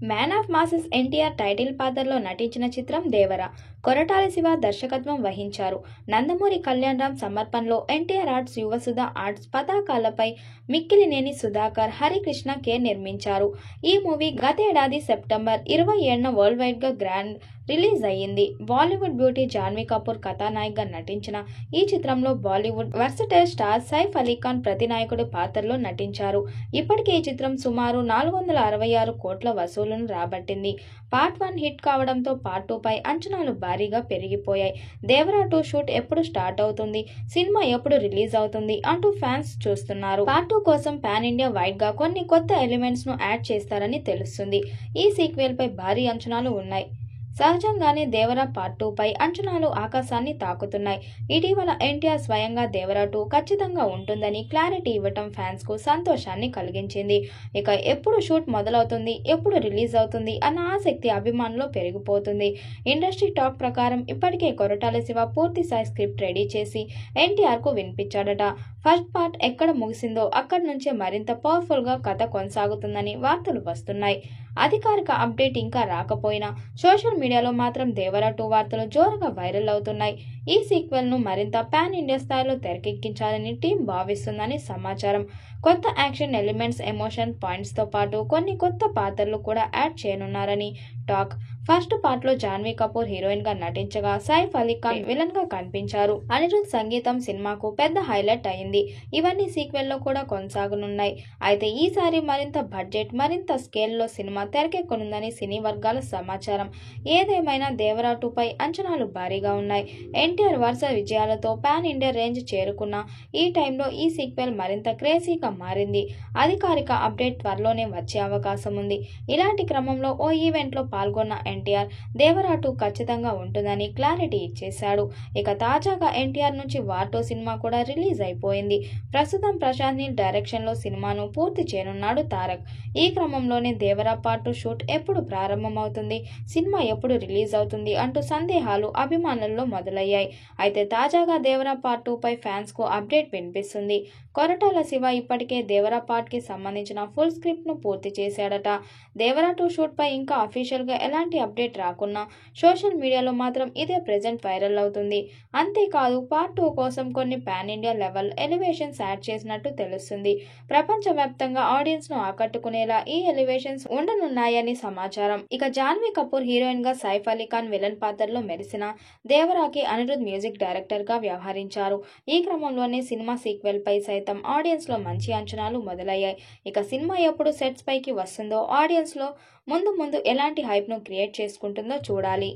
Man of masses NTR title పాత్రలో నటించిన చిత్రం దేవర. కొరటాల శివ దర్శకత్వం వహించారు. నందమూరి కళ్యాణరామ్ సమర్పణలో ఎన్టీఆర్ ఆర్ట్స్, యువసుధ ఆర్ట్స్ పతాకాలపై మిక్కిలినేని సుధాకర్, హరికృష్ణ కె నిర్మించారు. ఈ మూవీ గతేడాది సెప్టెంబర్ 27న వరల్డ్ వైడ్ గా గ్రాండ్ రిలీజ్ అయ్యింది. బాలీవుడ్ బ్యూటీ జాన్వీ కపూర్ కథానాయికగా నటించిన ఈ చిత్రంలో Bollywood versatile star Saif Ali Khan ప్రతినాయకుడి పాత్రలో నటించారు. ఇప్పటికే ఈ చిత్రం సుమారు 466 కోట్ల వసూళ్లను రాబట్టింది. పార్ట్ 1 హిట్ కావడంతో పార్ట్ 2 పై అంచనాలు భారీగా పెరిగిపోయాయి. దేవరా 2 షూట్ ఎప్పుడు స్టార్ట్ అవుతుంది, సినిమా ఎప్పుడు రిలీజ్ అవుతుంది అంటూ ఫ్యాన్స్ చూస్తున్నారు. పార్ట్ 2 కోసం పాన్ ఇండియా వైడ్ గా కొన్ని కొత్త ఎలిమెంట్స్ ను యాడ్ చేస్తారని తెలుస్తుంది. ఈ సీక్వెల్ పై భారీ అంచనాలు ఉన్నాయి. సహజంగానే దేవరా పార్ట్ 2 పై అంచనాలు ఆకాశాన్ని తాకుతున్నాయి. ఇటీవల ఎన్టీఆర్ స్వయంగా దేవరా 2 ఖచ్చితంగా ఉంటుందని క్లారిటీ ఇవ్వటం ఫ్యాన్స్ కు సంతోషాన్ని కలిగించింది. ఇక ఎప్పుడు షూట్ మొదలవుతుంది, ఎప్పుడు రిలీజ్ అవుతుంది అన్న ఆసక్తి అభిమానుల్లో పెరిగిపోతుంది. ఇండస్ట్రీ టాక్ ప్రకారం ఇప్పటికే కొరటాల శివ పూర్తి స్థాయి స్క్రిప్ట్ రెడీ చేసి ఎన్టీఆర్ కు వినిపించాడట. ఫస్ట్ పార్ట్ ఎక్కడ ముగిసిందో అక్కడి నుంచే మరింత పవర్ఫుల్ గా కథ కొనసాగుతుందని వార్తలు వస్తున్నాయి. అధికారిక అప్డేట్ ఇంకా రాకపోయినా సోషల్ మీడియాలో మాత్రం దేవరా 2 వార్తలు జోరుగా వైరల్ అవుతున్నాయి. ఈ సీక్వెల్ ను మరింత పాన్ ఇండియా స్థాయిలో తెరకెక్కించాలని టీం భావిస్తుందని సమాచారం. కొత్త యాక్షన్ ఎలిమెంట్స్, ఎమోషన్ పాయింట్స్ తో పాటు కొన్ని కొత్త పాత్రలు కూడా యాడ్ చేయనున్నారని టాక్. ఫస్ట్ పార్ట్ లో జాన్వీ కపూర్ హీరోయిన్ గా నటించగా సైఫ్ అలీఖాన్ విలన్ గా కనిపించారు. అనిరుద్ సంగీతం సినిమాకు పెద్ద హైలైట్ అయింది. ఇవన్నీ సీక్వెల్ లో కూడా కొనసాగనున్నాయి. అయితే ఈసారి మరింత బడ్జెట్, మరింత స్కేల్ లో సినిమా తెరకెక్కనుందని సినీ వర్గాల సమాచారం. ఏదేమైనా దేవరా 2 పై అంచనాలు భారీగా ఉన్నాయి. ఎన్టీఆర్ వరుస విజయాలతో పాన్ ఇండియా రేంజ్ చేరుకున్న ఈ టైంలో ఈ సీక్వెల్ మరింత క్రేజీగా మారింది. అధికారిక అప్డేట్ త్వరలోనే వచ్చే అవకాశం ఉంది. ఇలాంటి క్రమంలో ఓ ఈవెంట్ లో పాల్గొన్న ఎన్టీఆర్ దేవరా 2 ఖచ్చితంగా ఉంటుందని క్లారిటీ ఇచ్చేశాడు. ఇక తాజాగా ఎన్టీఆర్ నుంచి వార్ 2 సినిమా కూడా రిలీజ్ అయిపోయింది. ప్రస్తుతం ప్రశాంత్ నీల్ డైరెక్షన్ లో సినిమాను పూర్తి చేయనున్నాడు తారక్. ఈ క్రమంలోనే దేవరా పార్ట్ 2 షూట్ ఎప్పుడు ప్రారంభమవుతుంది, సినిమా ఎప్పుడు రిలీజ్ అవుతుంది అంటూ సందేహాలు అభిమానుల్లో మొదలయ్యాయి. అయితే తాజాగా దేవరా పార్ట్ 2 పై ఫ్యాన్స్ కు అప్డేట్ వినిపిస్తుంది. కొరటాల శివ ఇప్పటికే దేవరా పార్ట్ కి సంబంధించిన ఫుల్ స్క్రిప్ట్ ను పూర్తి చేశాడట. దేవరా 2 షూట్ పై ఇంకా అఫీషియల్ గా ఎలాంటి అప్డేట్ రాకున్నా సోషల్ మీడియాలో మాత్రం ఇదే ప్రెజెంట్ వైరల్ అవుతుంది. అంతేకాదు పార్ట్ 2 కోసం కొన్ని pan India level elevations add చేసినట్టు తెలుస్తుంది. ప్రపంచవ్యాప్తంగా ఆడియన్స్ ను ఆకట్టుకునేలా ఈ ఎలివేషన్స్ ఉండనున్నాయని సమాచారం. ఇక జాన్వీ కపూర్ హీరోయిన్ గా సైఫ్ అలీఖాన్ విలన్ పాత్రలో మెరిసిన దేవరాకి అనిరుద్ మ్యూజిక్ డైరెక్టర్ గా వ్యవహరించారు. ఈ క్రమంలోనే సినిమా సీక్వెల్ పై సైతం ఆడియన్స్ లో మంచి అంచనాలు మొదలయ్యాయి. ఇక సినిమా ఎప్పుడు సెట్స్ పైకి వస్తుందో, ఆడియన్స్ లో ముందు ఎలాంటి హైప్ ను క్రియేట్ చేసుకుంటుందో చూడాలి.